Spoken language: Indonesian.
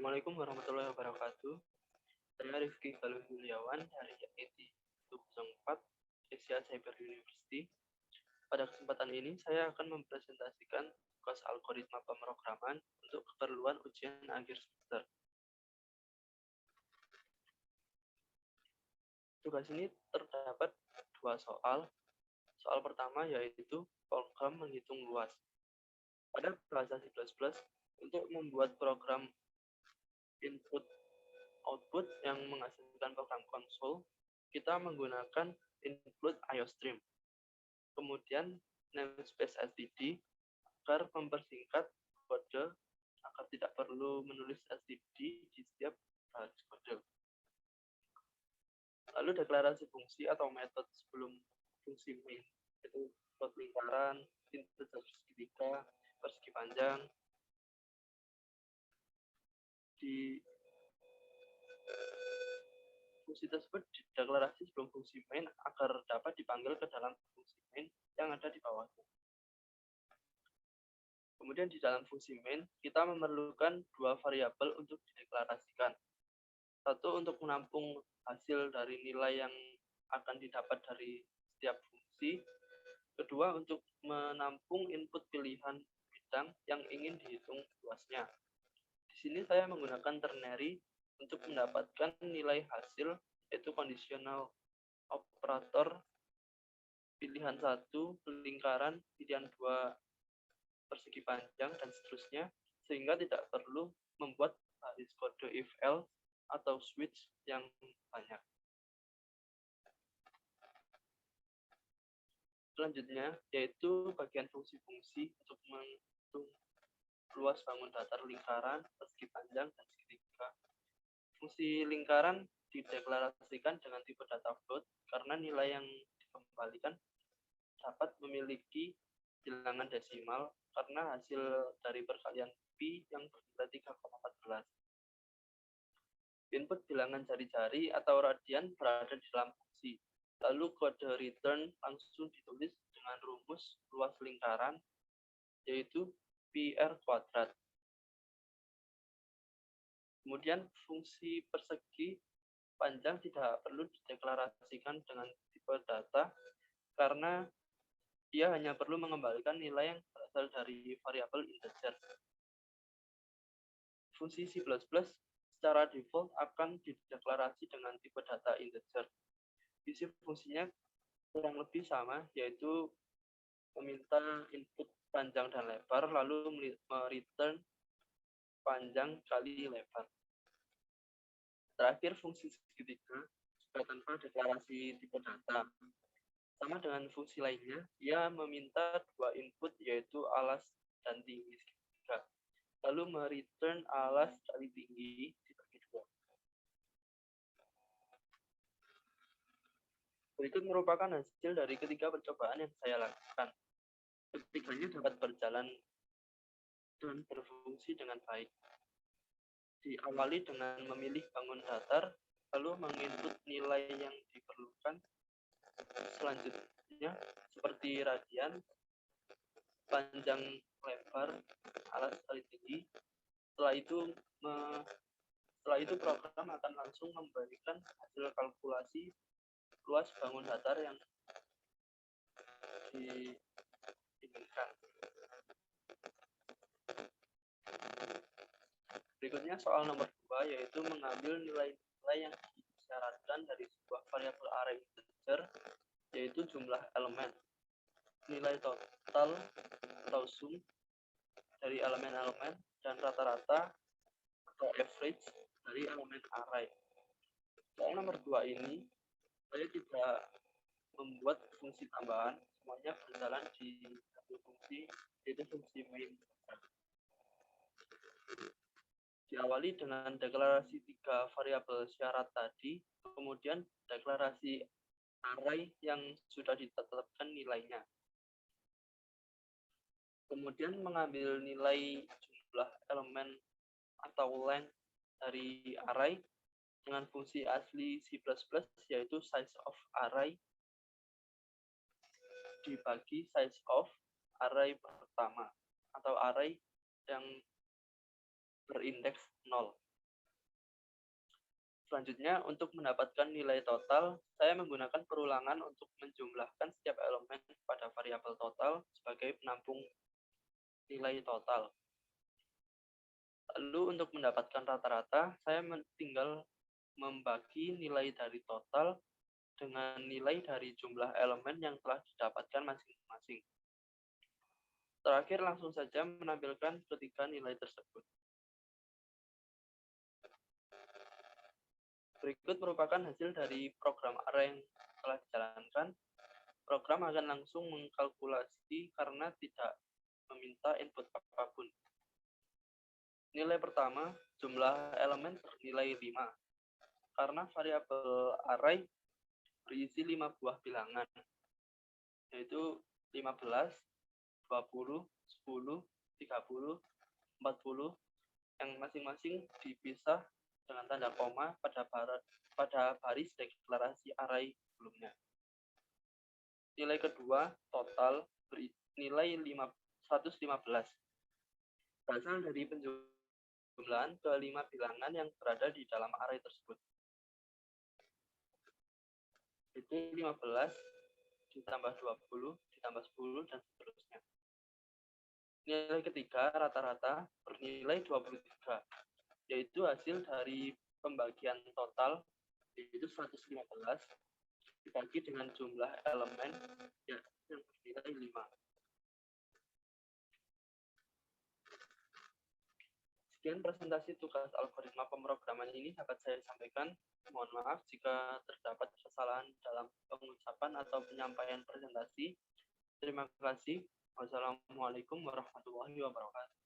Assalamualaikum warahmatullahi wabarakatuh. Saya Rifki Galuh Yuliawan dari IT 104 Asia Cyber University. Pada kesempatan ini saya akan mempresentasikan tugas algoritma pemrograman untuk keperluan ujian akhir semester. Tugas ini terdapat dua soal. Soal pertama yaitu program menghitung luas. Pada bahasa C++, untuk membuat program input output yang menghasilkan program konsol, kita menggunakan include IOStream. Kemudian namespace std agar mempersingkat kode agar tidak perlu menulis std di setiap baris kode. Lalu deklarasi fungsi atau metode sebelum fungsi main, yaitu plot lingkaran, integer segitiga, persegi panjang. Di fungsi tersebut dideklarasi sebelum fungsi main agar dapat dipanggil ke dalam fungsi main yang ada di bawahnya. Kemudian di dalam fungsi main, kita memerlukan dua variabel untuk dideklarasikan. Satu untuk menampung hasil dari nilai yang akan didapat dari setiap fungsi. Kedua untuk menampung input pilihan bidang yang ingin dihitung luasnya. Di sini saya menggunakan ternary untuk mendapatkan nilai hasil, yaitu conditional operator pilihan 1, lingkaran, pilihan 2, persegi panjang, dan seterusnya, sehingga tidak perlu membuat baris kode if else atau switch yang banyak. Selanjutnya, yaitu bagian fungsi-fungsi untuk menghitung luas bangun datar lingkaran, persegi panjang, dan segitiga. Fungsi lingkaran dideklarasikan dengan tipe data float karena nilai yang dikembalikan dapat memiliki bilangan desimal karena hasil dari perkalian pi yang bernilai 3,14. Input bilangan jari-jari atau radian berada di dalam fungsi. Lalu kode return langsung ditulis dengan rumus luas lingkaran, yaitu PR kuadrat. Kemudian fungsi persegi panjang tidak perlu dideklarasikan dengan tipe data karena dia hanya perlu mengembalikan nilai yang berasal dari variabel integer. Fungsi C++ secara default akan dideklarasi dengan tipe data integer. Isi fungsinya kurang lebih sama, yaitu meminta input panjang dan lebar, lalu mereturn panjang kali lebar. Terakhir, fungsi segitiga juga tanpa deklarasi tipe data. Sama dengan fungsi lainnya, ia meminta dua input, yaitu alas dan tinggi segitiga, lalu mereturn alas kali tinggi dibagi dua. Berikut merupakan hasil dari ketiga percobaan yang saya lakukan. Ketiganya dapat berjalan dan berfungsi dengan baik. Diawali dengan memilih bangun datar, lalu menginput nilai yang diperlukan. Selanjutnya, seperti radian, panjang lebar, alas kali tinggi. Setelah itu program akan langsung memberikan hasil kalkulasi luas bangun datar yang diinginkan. Berikutnya soal nomor 2, yaitu mengambil nilai-nilai yang disyaratkan dari sebuah variabel array integer, yaitu jumlah elemen, nilai total atau sum dari elemen-elemen, dan rata-rata atau average dari elemen array. Soal nomor 2 ini, saya tidak membuat fungsi tambahan, semuanya berjalan di satu fungsi, yaitu fungsi main. Diawali dengan deklarasi 3 variabel syarat tadi, kemudian deklarasi array yang sudah ditetapkan nilainya. Kemudian mengambil nilai jumlah elemen atau length dari array dengan fungsi asli C++, yaitu size of array dibagi size of array pertama atau array yang berindeks 0. Selanjutnya, untuk mendapatkan nilai total, saya menggunakan perulangan untuk menjumlahkan setiap elemen pada variabel total sebagai penampung nilai total. Lalu untuk mendapatkan rata-rata, saya tinggal membagi nilai dari total dengan nilai dari jumlah elemen yang telah didapatkan masing-masing. Terakhir, langsung saja menampilkan ketiga nilai tersebut. Berikut merupakan hasil dari program array yang telah dijalankan. Program akan langsung mengkalkulasi karena tidak meminta input apapun. Nilai pertama, jumlah elemen bernilai 5. Karena variabel array berisi 5 buah bilangan, yaitu 15, 20, 10, 30, 40, yang masing-masing dipisah dengan tanda koma pada baris deklarasi array sebelumnya. Nilai kedua, total, bernilai 115. Berasal dari penjumlahan kelima bilangan yang berada di dalam array tersebut. Itu 15 ditambah 20, ditambah 10, dan seterusnya. Nilai ketiga, rata-rata, bernilai 23, yaitu hasil dari pembagian total, yaitu 115, dibagi dengan jumlah elemen yang bernilai 5. Sekian presentasi tugas algoritma pemrograman ini dapat saya sampaikan. Mohon maaf jika terdapat kesalahan dalam pengucapan atau penyampaian presentasi. Terima kasih. Wassalamualaikum warahmatullahi wabarakatuh.